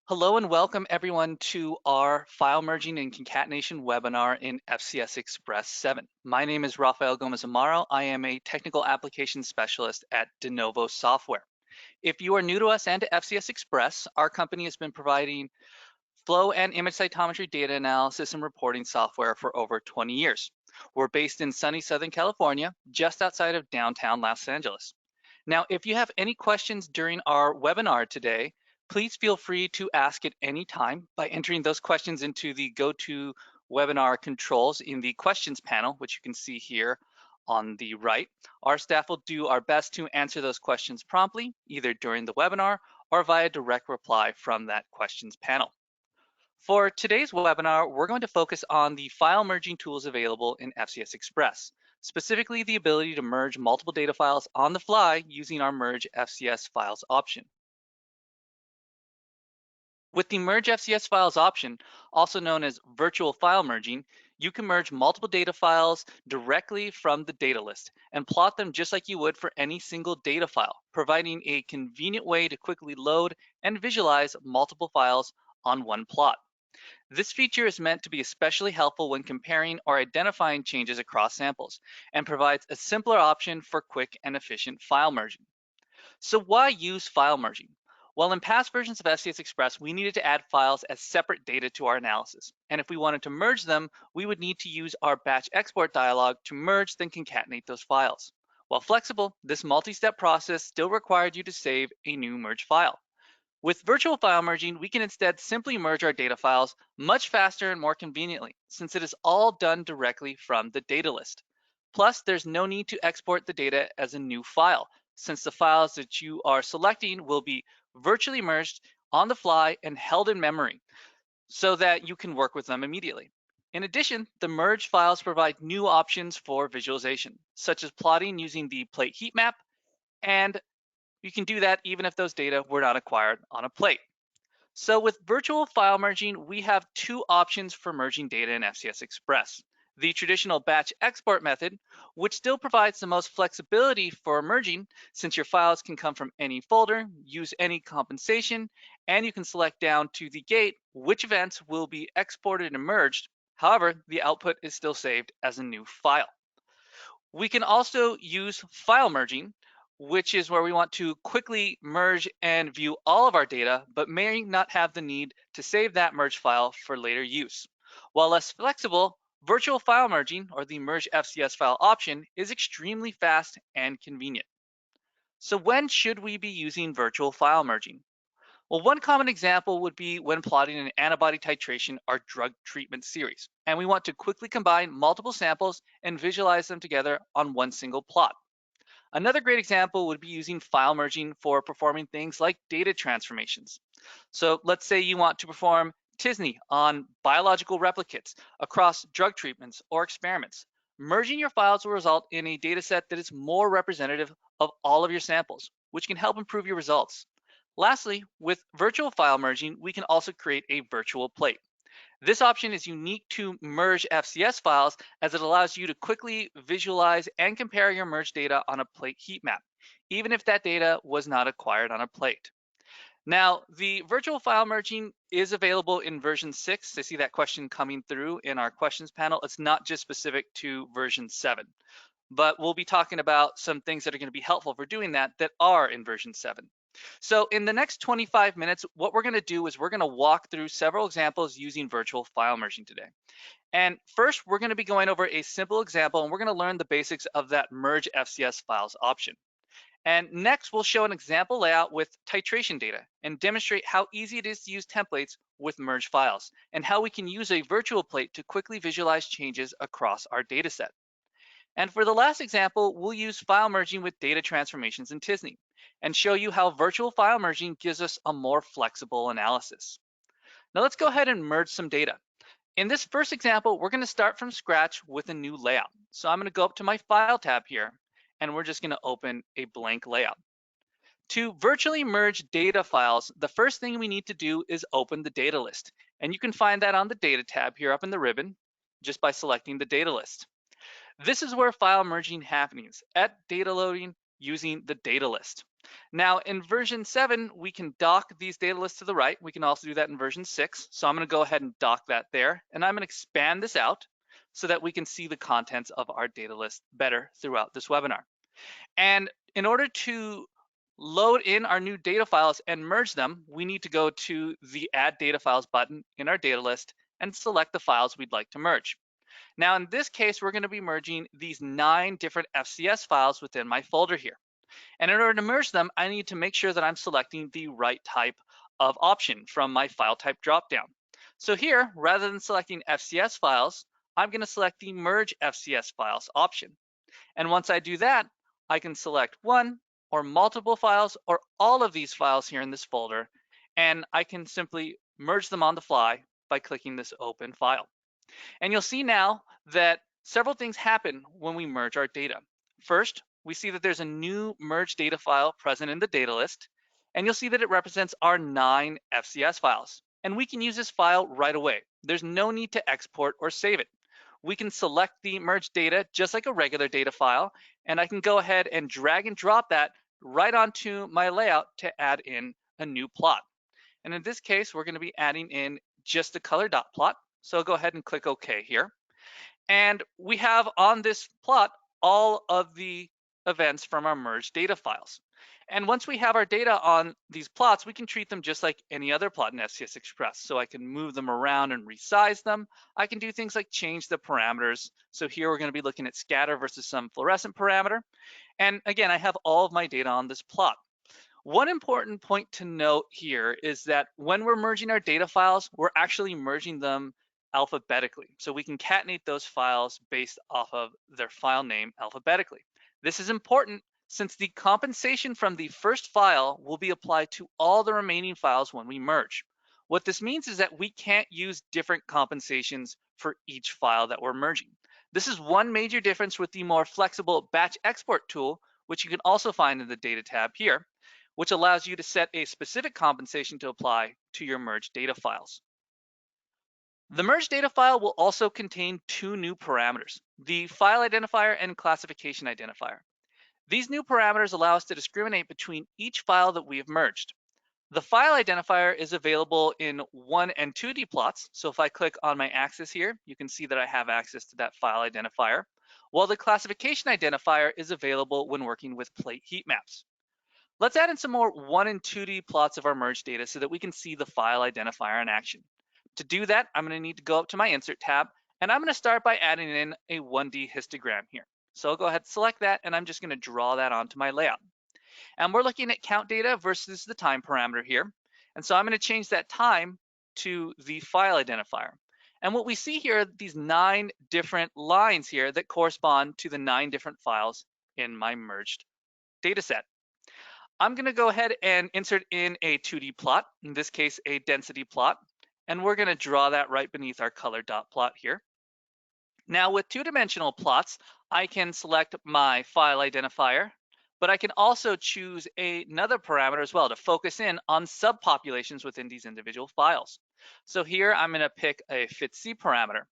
Hello and welcome everyone to our file merging and concatenation webinar in FCS Express 7. My name is Rafael Gomez Amaro. I am a technical applications specialist at De Novo Software. If you are new to us and to FCS Express, our company has been providing flow and image cytometry data analysis and reporting software for over 20 years. We're based in sunny Southern California, just outside of downtown Los Angeles. Now, if you have any questions during our webinar today, please feel free to ask at any time by entering those questions into the GoToWebinar controls in the questions panel, which you can see here on the right. Our staff will do our best to answer those questions promptly, either during the webinar or via direct reply from that questions panel. For today's webinar, we're going to focus on the file merging tools available in FCS Express, specifically the ability to merge multiple data files on the fly using our Merge FCS Files option. With the Merge FCS Files option, also known as virtual file merging, you can merge multiple data files directly from the data list and plot them just like you would for any single data file, providing a convenient way to quickly load and visualize multiple files on one plot. This feature is meant to be especially helpful when comparing or identifying changes across samples and provides a simpler option for quick and efficient file merging. So why use file merging? Well, in past versions of FCS Express, we needed to add files as separate data to our analysis. And if we wanted to merge them, we would need to use our batch export dialog to merge then concatenate those files. While flexible, this multi-step process still required you to save a new merge file. With virtual file merging, we can instead simply merge our data files much faster and more conveniently, since it is all done directly from the data list. Plus, there's no need to export the data as a new file, since the files that you are selecting will be virtually merged on the fly and held in memory so that you can work with them immediately. In addition, the merged files provide new options for visualization, such as plotting using the plate heat map, and you can do that even if those data were not acquired on a plate. So with virtual file merging, we have two options for merging data in FCS Express. The traditional batch export method, which still provides the most flexibility for merging, since your files can come from any folder, use any compensation, and you can select down to the gate which events will be exported and merged. However, the output is still saved as a new file. We can also use file merging, which is where we want to quickly merge and view all of our data, but may not have the need to save that merge file for later use. While less flexible, virtual file merging, or the Merge FCS file option, is extremely fast and convenient. So when should we be using virtual file merging? Well, one common example would be when plotting an antibody titration or drug treatment series, and we want to quickly combine multiple samples and visualize them together on one single plot. Another great example would be using file merging for performing things like data transformations. So let's say you want to perform tSNE on biological replicates across drug treatments or experiments. Merging your files will result in a data set that is more representative of all of your samples, which can help improve your results. Lastly, with virtual file merging, we can also create a virtual plate. This option is unique to Merge FCS files as it allows you to quickly visualize and compare your merged data on a plate heat map, even if that data was not acquired on a plate. Now, the virtual file merging is available in version 6. I see that question coming through in our questions panel. It's not just specific to version 7, but we'll be talking about some things that are going to be helpful for doing that are in version 7. So in the next 25 minutes, what we're going to do is we're going to walk through several examples using virtual file merging today. And first, we're going to be going over a simple example, and we're going to learn the basics of that Merge FCS files option. And next, we'll show an example layout with titration data and demonstrate how easy it is to use templates with merged files and how we can use a virtual plate to quickly visualize changes across our data set. And for the last example, we'll use file merging with data transformations in tSNE and show you how virtual file merging gives us a more flexible analysis. Now let's go ahead and merge some data. In this first example, we're going to start from scratch with a new layout. So I'm going to go up to my File tab here, and we're just going to open a blank layout. To virtually merge data files, the first thing we need to do is open the data list. And you can find that on the Data tab here up in the ribbon, just by selecting the data list. This is where file merging happens, at data loading using the data list. Now in version 7, we can dock these data lists to the right. We can also do that in version 6. So I'm going to go ahead and dock that there, and I'm going to expand this out so that we can see the contents of our data list better throughout this webinar. And in order to load in our new data files and merge them, we need to go to the Add Data Files button in our data list and select the files we'd like to merge. Now in this case, we're going to be merging these 9 different FCS files within my folder here. And in order to merge them, I need to make sure that I'm selecting the right type of option from my file type dropdown. So here, rather than selecting FCS files, I'm going to select the Merge FCS Files option. And once I do that, I can select one or multiple files or all of these files here in this folder, and I can simply merge them on the fly by clicking this Open File. And you'll see now that several things happen when we merge our data. First, we see that there's a new merged data file present in the data list, and you'll see that it represents our 9 FCS files. And we can use this file right away. There's no need to export or save it. We can select the merged data just like a regular data file, and I can go ahead and drag and drop that right onto my layout to add in a new plot. And in this case, we're going to be adding in just the color dot plot. So I'll go ahead and click OK here. And we have on this plot all of the events from our merged data files. And once we have our data on these plots, we can treat them just like any other plot in FCS Express. So I can move them around and resize them. I can do things like change the parameters. So here we're going to be looking at scatter versus some fluorescent parameter. And again, I have all of my data on this plot. One important point to note here is that when we're merging our data files, we're actually merging them alphabetically. So we concatenate those files based off of their file name alphabetically. This is important since the compensation from the first file will be applied to all the remaining files when we merge. What this means is that we can't use different compensations for each file that we're merging. This is one major difference with the more flexible batch export tool, which you can also find in the data tab here, which allows you to set a specific compensation to apply to your merged data files. The merged data file will also contain 2 new parameters, the file identifier and classification identifier. These new parameters allow us to discriminate between each file that we have merged. The file identifier is available in 1 and 2D plots. So if I click on my axis here, you can see that I have access to that file identifier, while the classification identifier is available when working with plate heat maps. Let's add in some more 1 and 2D plots of our merged data so that we can see the file identifier in action. To do that, I'm going to need to go up to my Insert tab, and I'm going to start by adding in a 1D histogram here. So I'll go ahead and select that, and I'm just going to draw that onto my layout. And we're looking at count data versus the time parameter here. And so I'm going to change that time to the file identifier. And what we see here are these 9 different lines here that correspond to the 9 different files in my merged data set. I'm going to go ahead and insert in a 2D plot, in this case, a density plot, and we're going to draw that right beneath our color dot plot here. Now with 2-dimensional plots, I can select my file identifier, but I can also choose another parameter as well to focus in on subpopulations within these individual files. So here I'm going to pick a FitC parameter.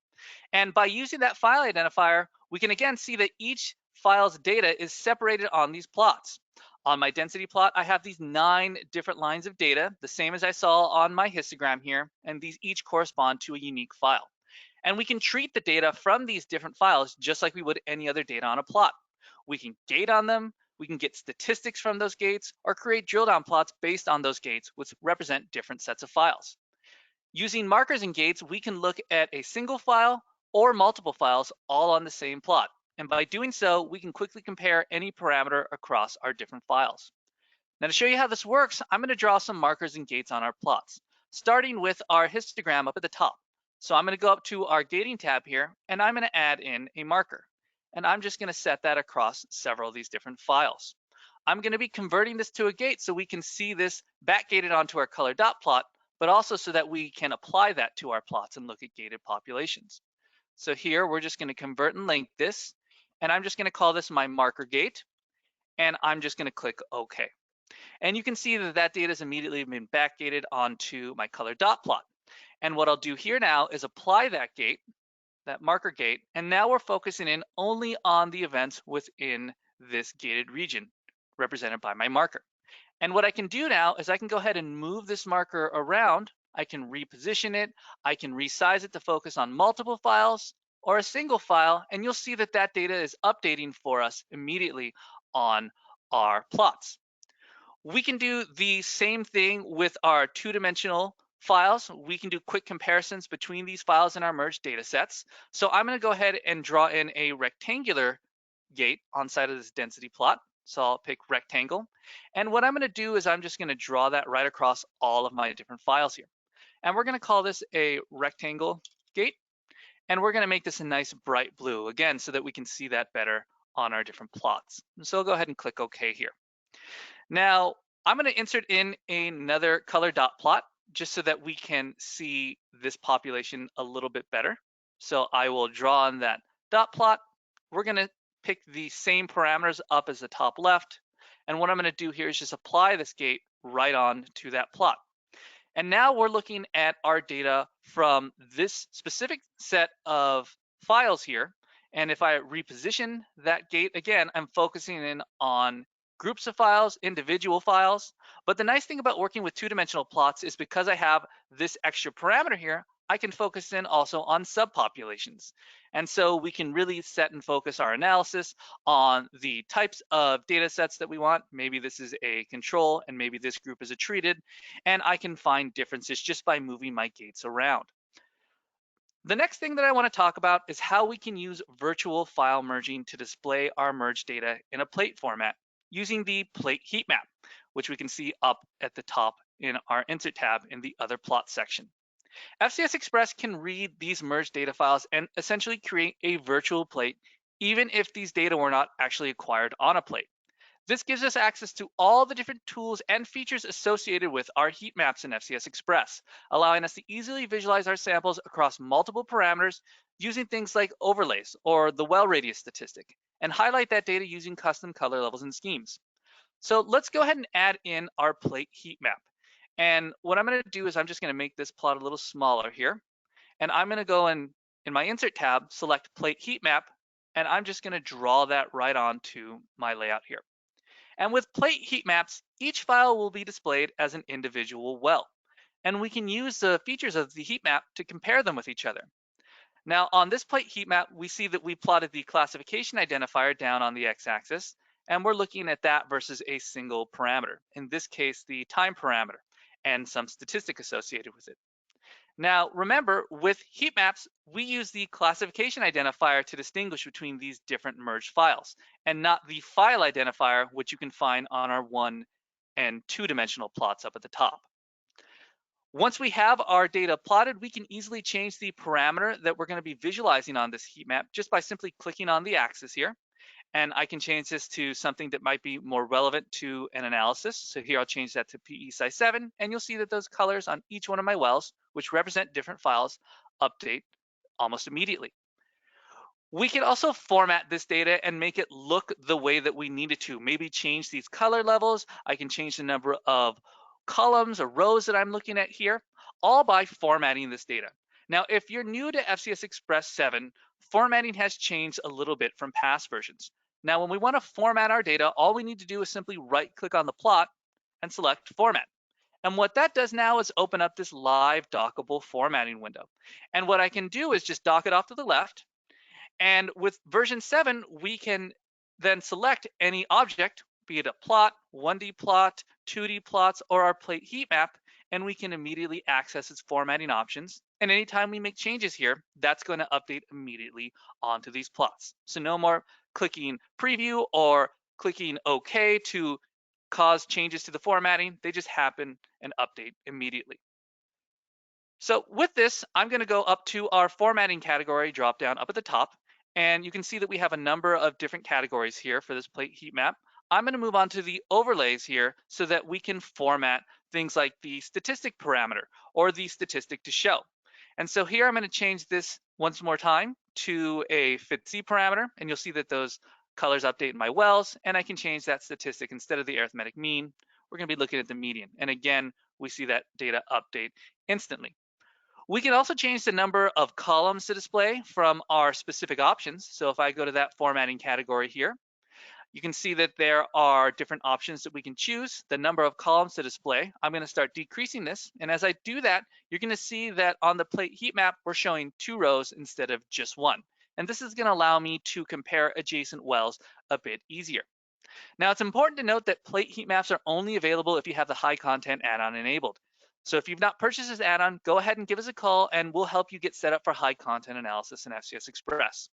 And by using that file identifier, we can again see that each file's data is separated on these plots. On my density plot, I have these 9 different lines of data, the same as I saw on my histogram here, and these each correspond to a unique file. And we can treat the data from these different files just like we would any other data on a plot. We can gate on them, we can get statistics from those gates, or create drill down plots based on those gates, which represent different sets of files. Using markers and gates, we can look at a single file or multiple files all on the same plot. And by doing so, we can quickly compare any parameter across our different files. Now to show you how this works, I'm going to draw some markers and gates on our plots, starting with our histogram up at the top. So I'm going to go up to our gating tab here, and I'm going to add in a marker. And I'm just going to set that across several of these different files. I'm going to be converting this to a gate so we can see this backgated onto our color dot plot, but also so that we can apply that to our plots and look at gated populations. So here we're just going to convert and link this, and I'm just going to call this my marker gate, and I'm just going to click OK. And you can see that that data has immediately been backgated onto my color dot plot. And what I'll do here now is apply that gate, that marker gate, and now we're focusing in only on the events within this gated region represented by my marker. And what I can do now is I can go ahead and move this marker around. I can reposition it. I can resize it to focus on multiple files or a single file, and you'll see that that data is updating for us immediately on our plots. We can do the same thing with our two-dimensional files. We can do quick comparisons between these files in our merged data sets. So I'm going to go ahead and draw in a rectangular gate on side of this density plot. So I'll pick rectangle. And what I'm going to do is I'm just going to draw that right across all of my different files here. And we're going to call this a rectangle gate. And we're going to make this a nice bright blue, again, so that we can see that better on our different plots. So I'll go ahead and click OK here. Now, I'm going to insert in another color dot plot just so that we can see this population a little bit better. So I will draw on that dot plot. We're going to pick the same parameters up as the top left. And what I'm going to do here is just apply this gate right on to that plot. And now we're looking at our data from this specific set of files here. And if I reposition that gate again, I'm focusing in on groups of files, individual files. But the nice thing about working with two-dimensional plots is because I have this extra parameter here, I can focus in also on subpopulations. And so we can really set and focus our analysis on the types of data sets that we want. Maybe this is a control and maybe this group is a treated, and I can find differences just by moving my gates around. The next thing that I want to talk about is how we can use virtual file merging to display our merged data in a plate format using the plate heat map, which we can see up at the top in our Insert tab in the Other Plot section. FCS Express can read these merged data files and essentially create a virtual plate, even if these data were not actually acquired on a plate. This gives us access to all the different tools and features associated with our heat maps in FCS Express, allowing us to easily visualize our samples across multiple parameters using things like overlays or the well radius statistic, and highlight that data using custom color levels and schemes. So let's go ahead and add in our plate heat map. And what I'm going to do is I'm just going to make this plot a little smaller here. And I'm going to go in my Insert tab, select plate heat map, and I'm just going to draw that right onto my layout here. And with plate heat maps, each file will be displayed as an individual well. And we can use the features of the heat map to compare them with each other. Now on this plate heat map, we see that we plotted the classification identifier down on the x-axis, and we're looking at that versus a single parameter, in this case, the time parameter, and some statistic associated with it. Now, remember, with heat maps, we use the classification identifier to distinguish between these different merged files, and not the file identifier, which you can find on our one and two-dimensional plots up at the top. Once we have our data plotted, we can easily change the parameter that we're going to be visualizing on this heat map just by simply clicking on the axis here. And I can change this to something that might be more relevant to an analysis. So here I'll change that to PE size 7, and you'll see that those colors on each one of my wells, which represent different files, update almost immediately. We can also format this data and make it look the way that we need it to. Maybe change these color levels. I can change the number of columns or rows that I'm looking at here, all by formatting this data. Now, if you're new to FCS Express 7, formatting has changed a little bit from past versions. Now, when we want to format our data, all we need to do is simply right-click on the plot and select Format. And what that does now is open up this live dockable formatting window. And what I can do is just dock it off to the left. And with version 7, we can then select any object, be it a plot, 1D plot, 2D plots, or our plate heat map, and we can immediately access its formatting options. And anytime we make changes here, that's going to update immediately onto these plots. So no more clicking preview or clicking OK to cause changes to the formatting. They just happen and update immediately. So with this, I'm going to go up to our formatting category drop down up at the top. And you can see that we have a number of different categories here for this plate heat map. I'm going to move on to the overlays here so that we can format things like the statistic parameter or the statistic to show. And so here I'm going to change this once more time to a FitC parameter, and you'll see that those colors update in my wells, and I can change that statistic. Instead of the arithmetic mean, we're going to be looking at the median. And again, we see that data update instantly. We can also change the number of columns to display from our specific options. So if I go to that formatting category here, You can see that there are different options that we can choose, the number of columns to display. I'm going to start decreasing this. And as I do that, you're going to see that on the plate heat map, we're showing 2 rows instead of just 1. And this is going to allow me to compare adjacent wells a bit easier. Now, it's important to note that plate heat maps are only available if you have the high content add-on enabled. So if you've not purchased this add-on, go ahead and give us a call and we'll help you get set up for high content analysis in FCS Express.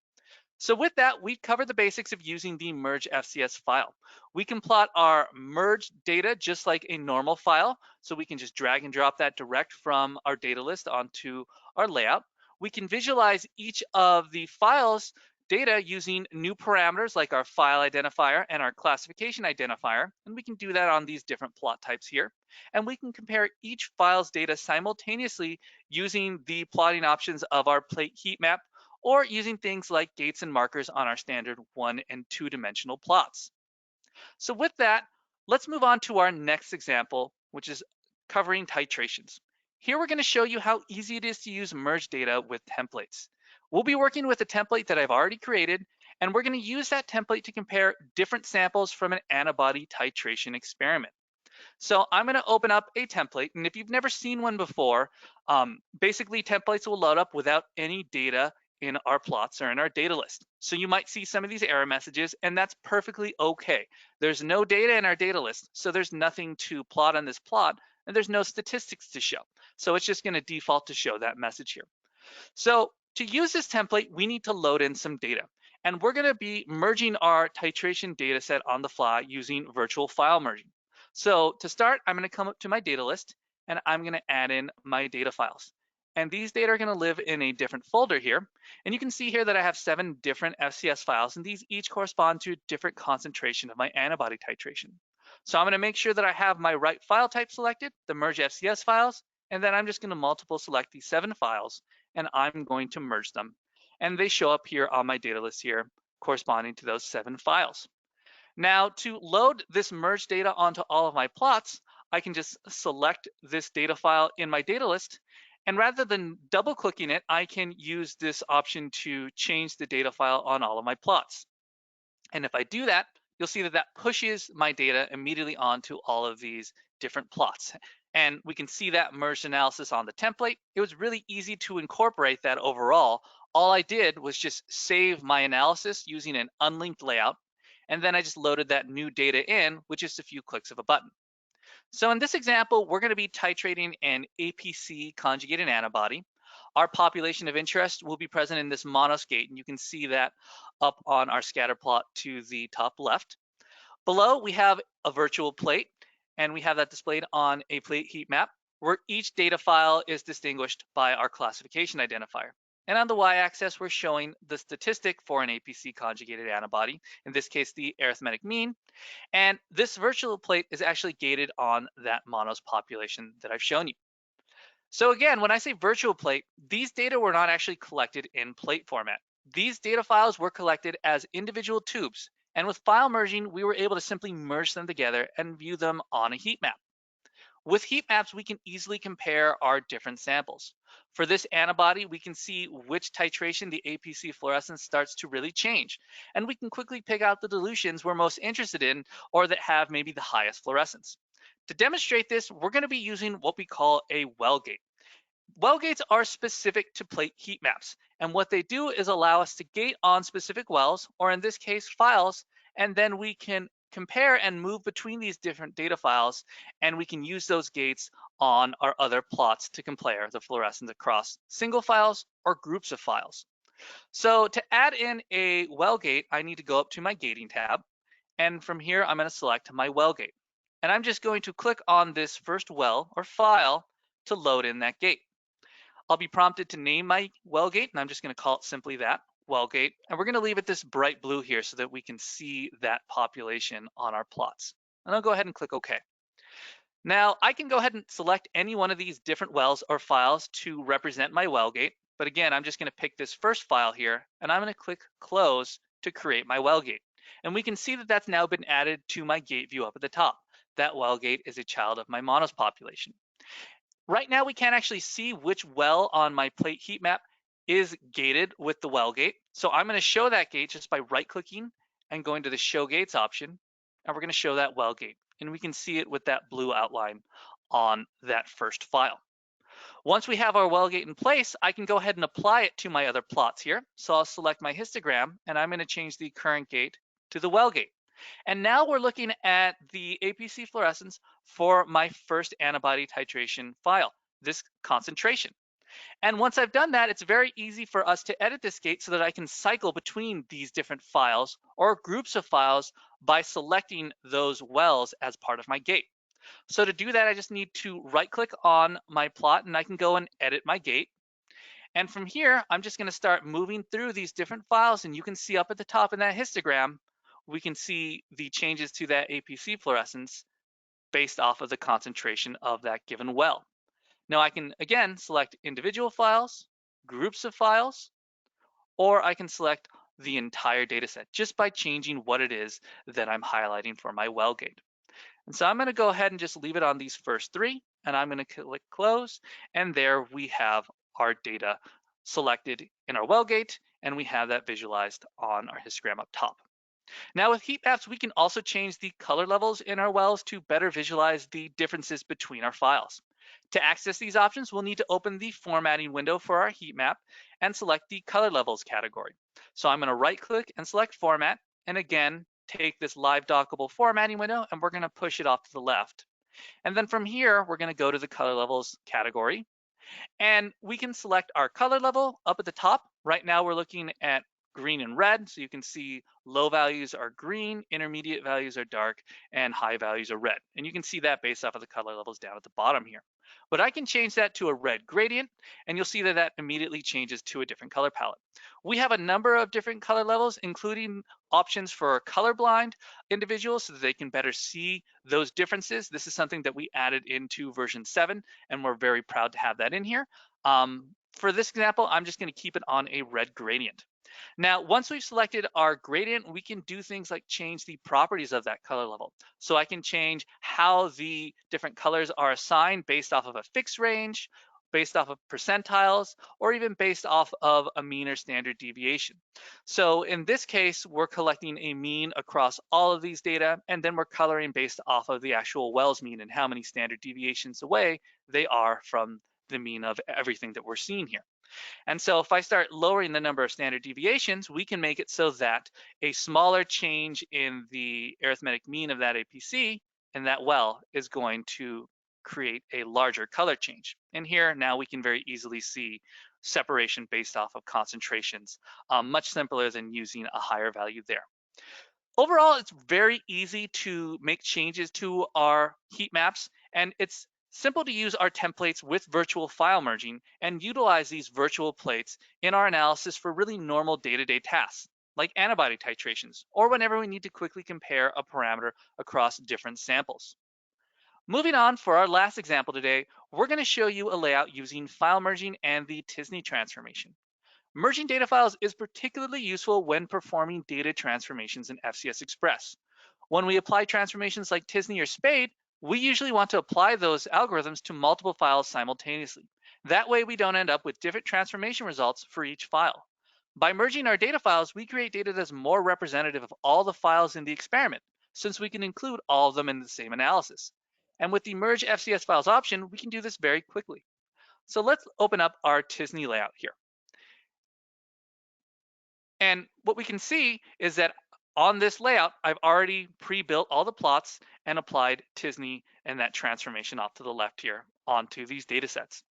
So with that, we've covered the basics of using the merge FCS file. We can plot our merged data just like a normal file. So we can just drag and drop that direct from our data list onto our layout. We can visualize each of the files data using new parameters like our file identifier and our classification identifier. And we can do that on these different plot types here. And we can compare each file's data simultaneously using the plotting options of our plate heat map, or using things like gates and markers on our standard 1 and 2 dimensional plots. So with that, let's move on to our next example, which is covering titrations. Here we're going to show you how easy it is to use merge data with templates. We'll be working with a template that I've already created, and we're going to use that template to compare different samples from an antibody titration experiment. So I'm going to open up a template, and if you've never seen one before, basically templates will load up without any data in our plots or in our data list. So you might see some of these error messages, and that's perfectly okay. There's no data in our data list, so there's nothing to plot on this plot, and there's no statistics to show. So it's just going to default to show that message here. So to use this template, we need to load in some data. And we're going to be merging our titration data set on the fly using virtual file merging. So to start, I'm going to come up to my data list and I'm going to add in my data files. And these data are going to live in a different folder here. And you can see here that I have 7 different FCS files, and these each correspond to a different concentration of my antibody titration. So I'm going to make sure that I have my right file type selected, the merge FCS files, and then I'm just going to multiple select these 7 files, and I'm going to merge them. And they show up here on my data list here, corresponding to those 7 files. Now, to load this merge data onto all of my plots, I can just select this data file in my data list, and rather than double clicking it, I can use this option to change the data file on all of my plots. And if I do that, you'll see that that pushes my data immediately onto all of these different plots. And we can see that merged analysis on the template. It was really easy to incorporate that overall. All I did was just save my analysis using an unlinked layout. And then I just loaded that new data in with just a few clicks of a button. So in this example, we're going to be titrating an APC conjugated antibody. Our population of interest will be present in this monos gate, and you can see that up on our scatter plot to the top left. Below, we have a virtual plate, and we have that displayed on a plate heat map, where each data file is distinguished by our classification identifier. And on the y-axis, we're showing the statistic for an APC conjugated antibody, in this case, the arithmetic mean. And this virtual plate is actually gated on that monos population that I've shown you. So again, when I say virtual plate, these data were not actually collected in plate format. These data files were collected as individual tubes. And with file merging, we were able to simply merge them together and view them on a heat map. With heat maps, we can easily compare our different samples. For this antibody, we can see which titration the APC fluorescence starts to really change. And we can quickly pick out the dilutions we're most interested in or that have maybe the highest fluorescence. To demonstrate this, we're going to be using what we call a well gate. Well gates are specific to plate heat maps. And what they do is allow us to gate on specific wells, or in this case, files, and then we can compare and move between these different data files, and we can use those gates on our other plots to compare the fluorescence across single files or groups of files. So to add in a well gate, I need to go up to my gating tab, and from here, I'm going to select my well gate. And I'm just going to click on this first well or file to load in that gate. I'll be prompted to name my well gate, and I'm just going to call it simply that, well gate. And we're going to leave it this bright blue here so that we can see that population on our plots. And I'll go ahead and click OK. Now, I can go ahead and select any one of these different wells or files to represent my well gate. But again, I'm just going to pick this first file here, and I'm going to click Close to create my well gate. And we can see that that's now been added to my gate view up at the top. That well gate is a child of my monos population. Right now, we can't actually see which well on my plate heat map is gated with the well gate. So I'm going to show that gate just by right-clicking and going to the Show Gates option, and we're going to show that well gate. And we can see it with that blue outline on that first file. Once we have our well gate in place, I can go ahead and apply it to my other plots here. So I'll select my histogram, and I'm going to change the current gate to the well gate. And now we're looking at the APC fluorescence for my first antibody titration file, this concentration. And once I've done that, it's very easy for us to edit this gate so that I can cycle between these different files or groups of files by selecting those wells as part of my gate. So to do that, I just need to right-click on my plot, and I can go and edit my gate. And from here, I'm just going to start moving through these different files, and you can see up at the top in that histogram, we can see the changes to that APC fluorescence based off of the concentration of that given well. Now I can, again, select individual files, groups of files, or I can select the entire data set just by changing what it is that I'm highlighting for my well gate. And so I'm going to go ahead and just leave it on these first three, and I'm going to click close, and there we have our data selected in our well gate, and we have that visualized on our histogram up top. Now with heat maps, we can also change the color levels in our wells to better visualize the differences between our files. To access these options, we'll need to open the formatting window for our heat map and select the color levels category. So I'm going to right click and select format, and again, take this live dockable formatting window, and we're going to push it off to the left. And then from here, we're going to go to the color levels category, and we can select our color level up at the top. Right now we're looking at green and red, so you can see low values are green, intermediate values are dark, and high values are red. And you can see that based off of the color levels down at the bottom here. But I can change that to a red gradient, and you'll see that that immediately changes to a different color palette. We have a number of different color levels, including options for colorblind individuals so that they can better see those differences. This is something that we added into version 7, and we're very proud to have that in here. For this example, I'm just going to keep it on a red gradient. Now, once we've selected our gradient, we can do things like change the properties of that color level. So I can change how the different colors are assigned based off of a fixed range, based off of percentiles, or even based off of a mean or standard deviation. So in this case, we're collecting a mean across all of these data, and then we're coloring based off of the actual Wells mean and how many standard deviations away they are from the mean of everything that we're seeing here. And so if I start lowering the number of standard deviations, we can make it so that a smaller change in the arithmetic mean of that APC in that well is going to create a larger color change. And here now we can very easily see separation based off of concentrations, much simpler than using a higher value there. Overall, it's very easy to make changes to our heat maps, and it's simple to use our templates with virtual file merging and utilize these virtual plates in our analysis for really normal day-to-day tasks, like antibody titrations, or whenever we need to quickly compare a parameter across different samples. Moving on, for our last example today, we're going to show you a layout using file merging and the tSNE transformation. Merging data files is particularly useful when performing data transformations in FCS Express. When we apply transformations like tSNE or SPADE, we usually want to apply those algorithms to multiple files simultaneously. That way we don't end up with different transformation results for each file. By merging our data files, we create data that's more representative of all the files in the experiment, since we can include all of them in the same analysis. And with the Merge FCS Files option, we can do this very quickly. So let's open up our tSNE layout here. And what we can see is that on this layout, I've already pre-built all the plots and applied tSNE and that transformation off to the left here onto these data sets.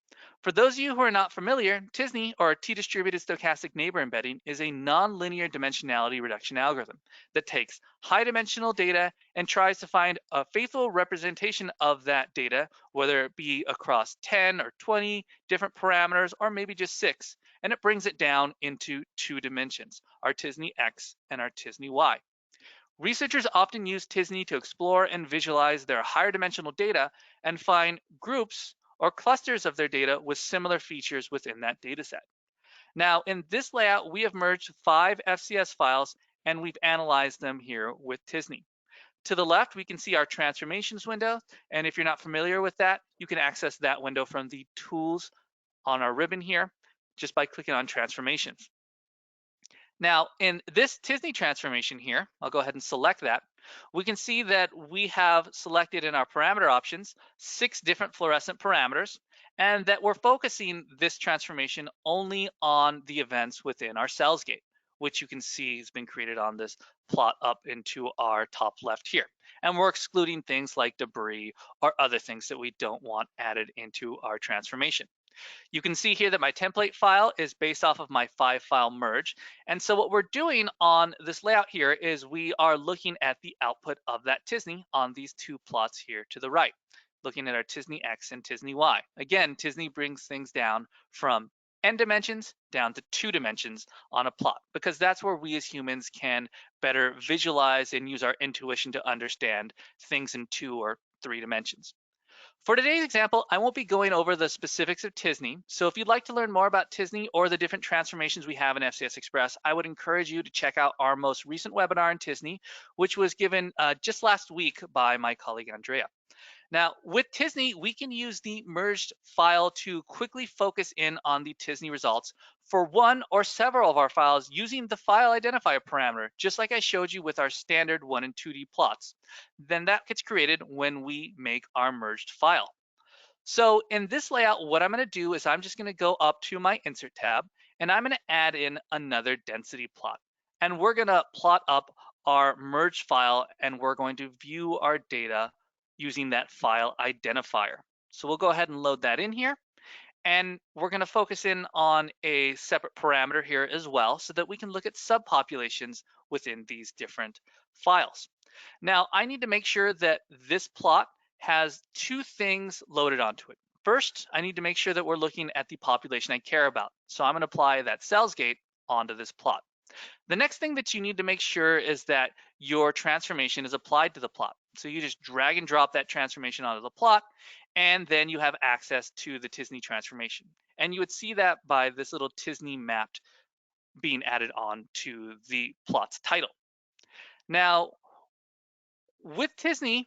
For those of you who are not familiar, tSNE, or t-distributed stochastic neighbor embedding, is a nonlinear dimensionality reduction algorithm that takes high-dimensional data and tries to find a faithful representation of that data, whether it be across 10 or 20 different parameters, or maybe just 6, and it brings it down into 2 dimensions, our tSNE X and our tSNE Y. Researchers often use tSNE to explore and visualize their higher dimensional data and find groups or clusters of their data with similar features within that data set. Now, in this layout, we have merged 5 FCS files and we've analyzed them here with tSNE. To the left, we can see our transformations window, and if you're not familiar with that, you can access that window from the tools on our ribbon here just by clicking on transformations. Now, in this tSNE transformation here, I'll go ahead and select that. We can see that we have selected in our parameter options 6 different fluorescent parameters, and that we're focusing this transformation only on the events within our cells gate, which you can see has been created on this plot up into our top left here. And we're excluding things like debris or other things that we don't want added into our transformation. You can see here that my template file is based off of my 5-file merge. And so what we're doing on this layout here is we are looking at the output of that tSNE on these 2 plots here to the right, looking at our tSNE X and tSNE Y. Again, tSNE brings things down from n dimensions down to 2 dimensions on a plot, because that's where we as humans can better visualize and use our intuition to understand things in 2 or 3 dimensions. For today's example, I won't be going over the specifics of tSNE, so if you'd like to learn more about tSNE or the different transformations we have in FCS Express, I would encourage you to check out our most recent webinar in tSNE, which was given just last week by my colleague Andrea. Now, with tSNE, we can use the merged file to quickly focus in on the tSNE results for one or several of our files using the file identifier parameter, just like I showed you with our standard 1 and 2D plots. Then that gets created when we make our merged file. So in this layout, what I'm going to do is I'm just going to go up to my Insert tab, and I'm going to add in another density plot. And we're going to plot up our merged file, and we're going to view our data using that file identifier. So we'll go ahead and load that in here. And we're going to focus in on a separate parameter here as well, so that we can look at subpopulations within these different files. Now, I need to make sure that this plot has 2 things loaded onto it. First, I need to make sure that we're looking at the population I care about. So I'm going to apply that cells gate onto this plot. The next thing that you need to make sure is that your transformation is applied to the plot. So you just drag and drop that transformation onto the plot, and then you have access to the tSNE transformation. And you would see that by this little tSNE mapped being added on to the plot's title. Now, with tSNE,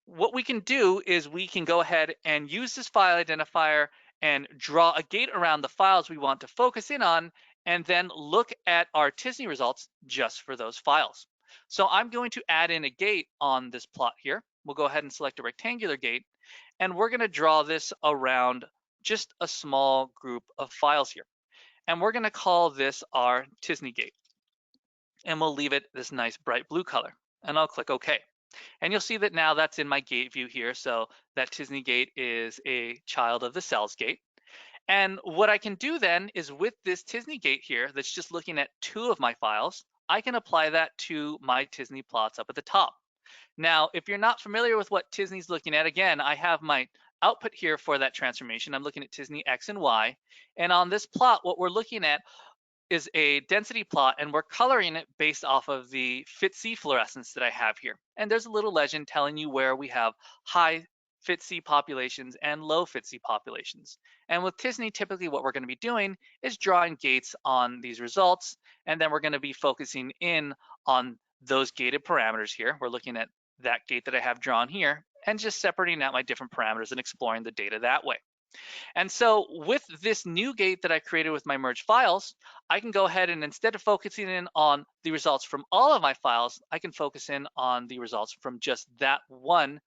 what we can do is we can go ahead and use this file identifier and draw a gate around the files we want to focus in on, and then look at our tSNE results just for those files. So I'm going to add in a gate on this plot here. We'll go ahead and select a rectangular gate, and we're going to draw this around just a small group of files here. And we're going to call this our tSNE gate. And we'll leave it this nice bright blue color. And I'll click OK. And you'll see that now that's in my gate view here. So that tSNE gate is a child of the cells gate. And what I can do then is with this tSNE gate here that's just looking at 2 of my files, I can apply that to my tSNE plots up at the top. Now, if you're not familiar with what tSNE is looking at, again, I have my output here for that transformation. I'm looking at tSNE X and Y. And on this plot, what we're looking at is a density plot, and we're coloring it based off of the FitC fluorescence that I have here. And there's a little legend telling you where we have high FitC populations and low FitC populations. And with tSNE, typically what we're going to be doing is drawing gates on these results, and then we're going to be focusing in on those gated parameters here. We're looking at that gate that I have drawn here, and just separating out my different parameters and exploring the data that way. And so with this new gate that I created with my merged files, I can go ahead and instead of focusing in on the results from all of my files, I can focus in on the results from just that one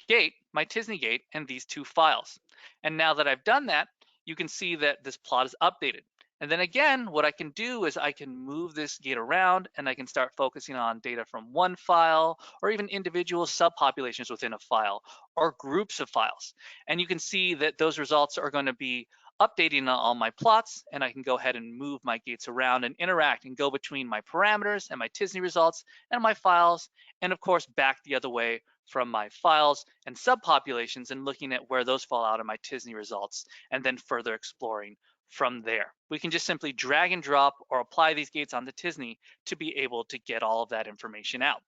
gate, my tSNE gate, and these 2 files. And now that I've done that, you can see that this plot is updated. And then again, what I can do is I can move this gate around, and I can start focusing on data from one file, or even individual subpopulations within a file, or groups of files. And you can see that those results are going to be updating on all my plots, and I can go ahead and move my gates around and interact and go between my parameters and my tSNE results and my files, and of course back the other way from my files and subpopulations, and looking at where those fall out of my tSNE results, and then further exploring from there. We can just simply drag and drop or apply these gates on the tSNE to be able to get all of that information out.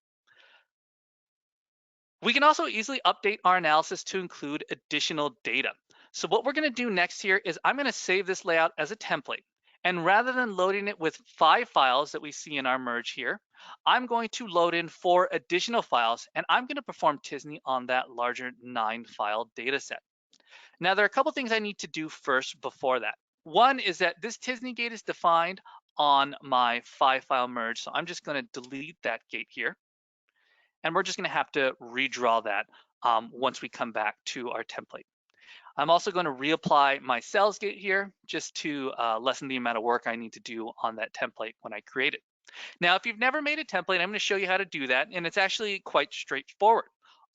We can also easily update our analysis to include additional data. So what we're going to do next here is I'm going to save this layout as a template. And rather than loading it with 5 files that we see in our merge here, I'm going to load in 4 additional files, and I'm going to perform tSNE on that larger 9-file data set. Now, there are a couple things I need to do first before that. One is that this tSNE gate is defined on my 5-file merge. So I'm just going to delete that gate here. And we're just going to have to redraw that once we come back to our template. I'm also going to reapply my cells gate here just to lessen the amount of work I need to do on that template when I create it. Now, if you've never made a template, I'm going to show you how to do that, and it's actually quite straightforward.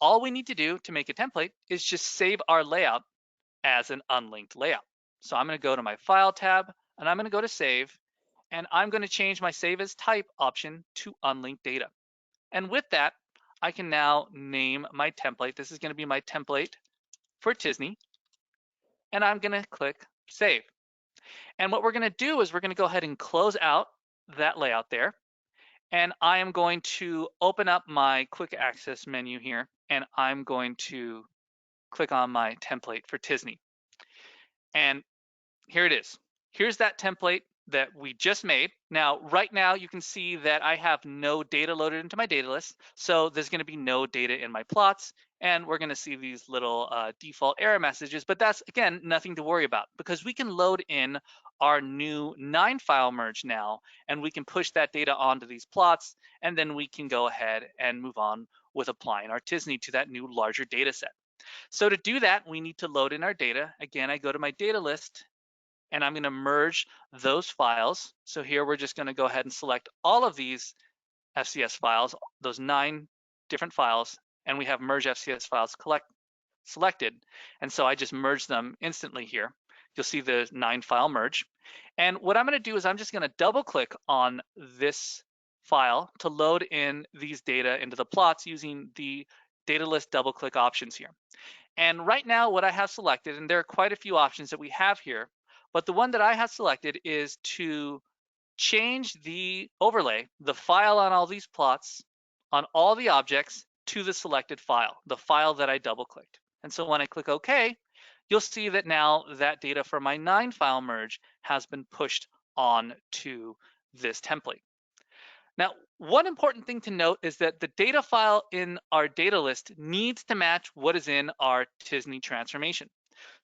All we need to do to make a template is just save our layout as an unlinked layout. So I'm going to go to my File tab, and I'm going to go to Save, and I'm going to change my Save as Type option to Unlinked Data. And with that, I can now name my template. This is going to be my template for tSNE, and I'm going to click Save. And what we're going to do is we're going to go ahead and close out that layout there. And I am going to open up my quick access menu here, and I'm going to click on my template for tSNE. And here it is. Here's that template that we just made. Now, right now, you can see that I have no data loaded into my data list. So there's going to be no data in my plots. And we're going to see these little default error messages. But that's, again, nothing to worry about because we can load in our new 9-file merge now. And we can push that data onto these plots. And then we can go ahead and move on with applying our tSNE to that new larger data set. So to do that, we need to load in our data. Again, I go to my data list, and I'm going to merge those files. So here we're just going to go ahead and select all of these FCS files, those 9 different files, and we have merge FCS files selected. And so I just merge them instantly here. You'll see the 9-file merge. And what I'm going to do is I'm just going to double click on this file to load in these data into the plots using the data list double click options here. And right now what I have selected, and there are quite a few options that we have here, but the one that I have selected is to change the overlay, the file on all these plots, on all the objects to the selected file, the file that I double clicked. And so when I click OK, you'll see that now that data from my 9-file merge has been pushed on to this template. Now, one important thing to note is that the data file in our data list needs to match what is in our tSNE transformation.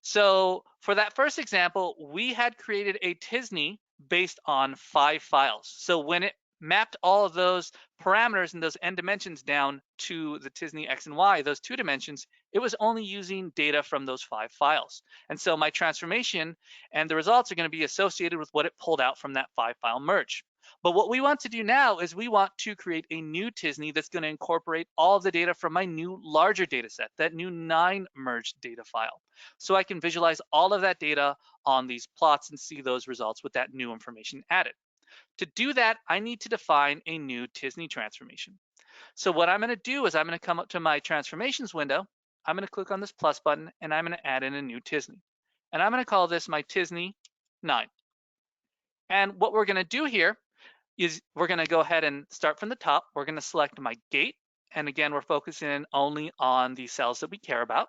So for that first example, we had created a tSNE based on 5 files. So when it mapped all of those parameters and those n dimensions down to the tSNE x and y, those 2 dimensions, it was only using data from those 5 files. And so my transformation and the results are going to be associated with what it pulled out from that 5-file merge. But what we want to do now is we want to create a new tSNE that's going to incorporate all of the data from my new larger data set, that new 9 merged data file. So I can visualize all of that data on these plots and see those results with that new information added. To do that, I need to define a new tSNE transformation. So what I'm going to do is I'm going to come up to my transformations window. I'm going to click on this plus button, and I'm going to add in a new tSNE. And I'm going to call this my tSNE 9. And what we're going to do here is we're going to go ahead and start from the top. We're going to select my gate. And again, we're focusing only on the cells that we care about.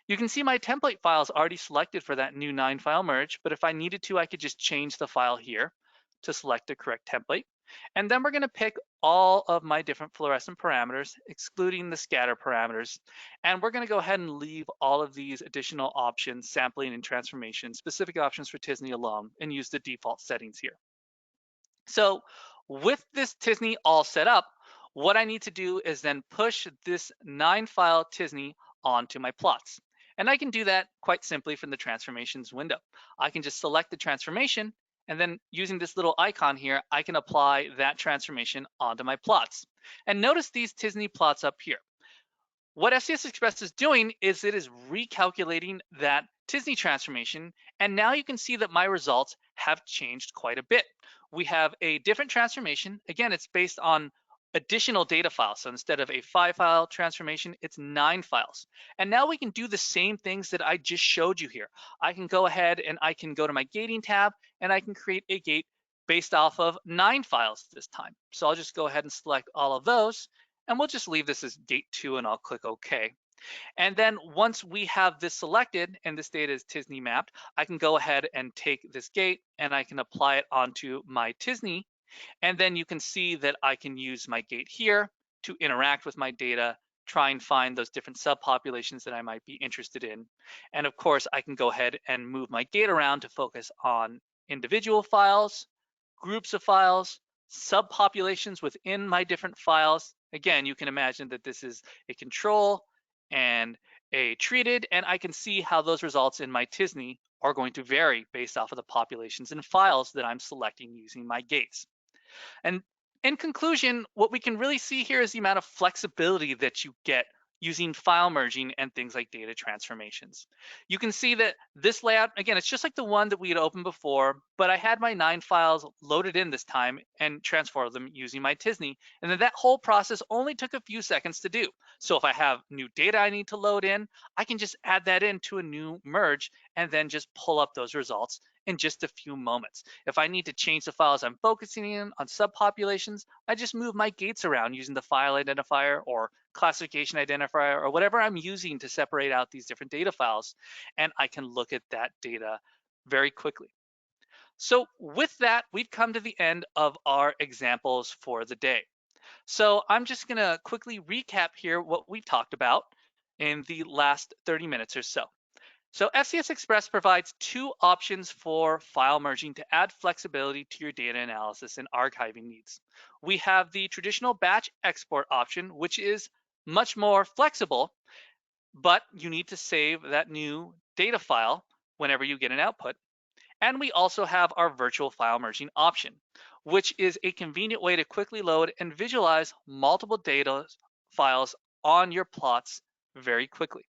You can see my template file is already selected for that new 9-file merge, but if I needed to, I could just change the file here to select a correct template. And then we're going to pick all of my different fluorescent parameters, excluding the scatter parameters. And we're going to go ahead and leave all of these additional options, sampling and transformation, specific options for tSNE alone, and use the default settings here. So with this tSNE all set up, what I need to do is then push this 9-file tSNE onto my plots. And I can do that quite simply from the transformations window. I can just select the transformation, and then using this little icon here, I can apply that transformation onto my plots. And notice these tSNE plots up here. What FCS Express is doing is it is recalculating that tSNE transformation, and now you can see that my results have changed quite a bit. We have a different transformation. Again, it's based on additional data files. So instead of a 5-file transformation, it's 9 files. And now we can do the same things that I just showed you here. I can go ahead and I can go to my gating tab, and I can create a gate based off of 9 files this time. So I'll just go ahead and select all of those, and we'll just leave this as gate 2, and I'll click OK. And then once we have this selected and this data is tSNE mapped, I can go ahead and take this gate and I can apply it onto my tSNE. And then you can see that I can use my gate here to interact with my data, try and find those different subpopulations that I might be interested in. And of course, I can go ahead and move my gate around to focus on individual files, groups of files, subpopulations within my different files. Again, you can imagine that this is a control and a treated, and I can see how those results in my tSNE are going to vary based off of the populations and files that I'm selecting using my gates. And in conclusion, what we can really see here is the amount of flexibility that you get using file merging and things like data transformations. You can see that this layout, again, it's just like the one that we had opened before, but I had my 9 files loaded in this time and transformed them using my tSNE. And then that whole process only took a few seconds to do. So if I have new data I need to load in, I can just add that into a new merge and then just pull up those results in just a few moments. If I need to change the files I'm focusing in on subpopulations, I just move my gates around using the file identifier or classification identifier or whatever I'm using to separate out these different data files, and I can look at that data very quickly. So with that, we've come to the end of our examples for the day. So I'm just gonna quickly recap here what we've talked about in the last 30 minutes or so. So FCS Express provides 2 options for file merging to add flexibility to your data analysis and archiving needs. We have the traditional batch export option, which is much more flexible, but you need to save that new data file whenever you get an output. And we also have our virtual file merging option, which is a convenient way to quickly load and visualize multiple data files on your plots very quickly.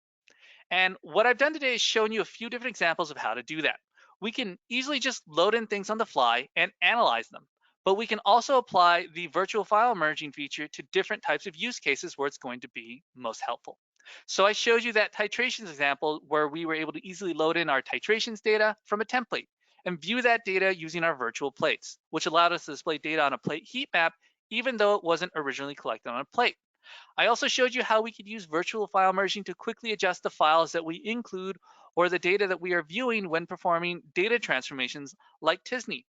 And what I've done today is shown you a few different examples of how to do that. We can easily just load in things on the fly and analyze them, but we can also apply the virtual file merging feature to different types of use cases where it's going to be most helpful. So I showed you that titrations example where we were able to easily load in our titrations data from a template and view that data using our virtual plates, which allowed us to display data on a plate heat map, even though it wasn't originally collected on a plate. I also showed you how we could use virtual file merging to quickly adjust the files that we include or the data that we are viewing when performing data transformations like tSNE.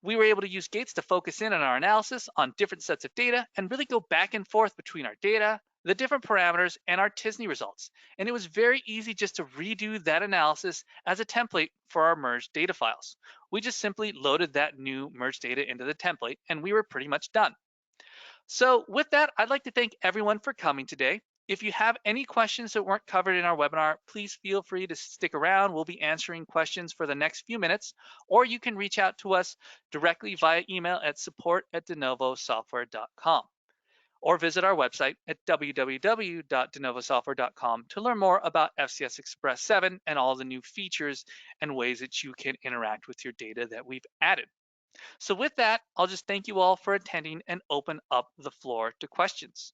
We were able to use gates to focus in on our analysis on different sets of data and really go back and forth between our data, the different parameters, and our tSNE results. And it was very easy just to redo that analysis as a template for our merged data files. We just simply loaded that new merged data into the template and we were pretty much done. So with that, I'd like to thank everyone for coming today. If you have any questions that weren't covered in our webinar, please feel free to stick around. We'll be answering questions for the next few minutes, or you can reach out to us directly via email at support@denovosoftware.com or visit our website at www.denovosoftware.com to learn more about FCS Express 7 and all the new features and ways that you can interact with your data that we've added. So with that, I'll just thank you all for attending and open up the floor to questions.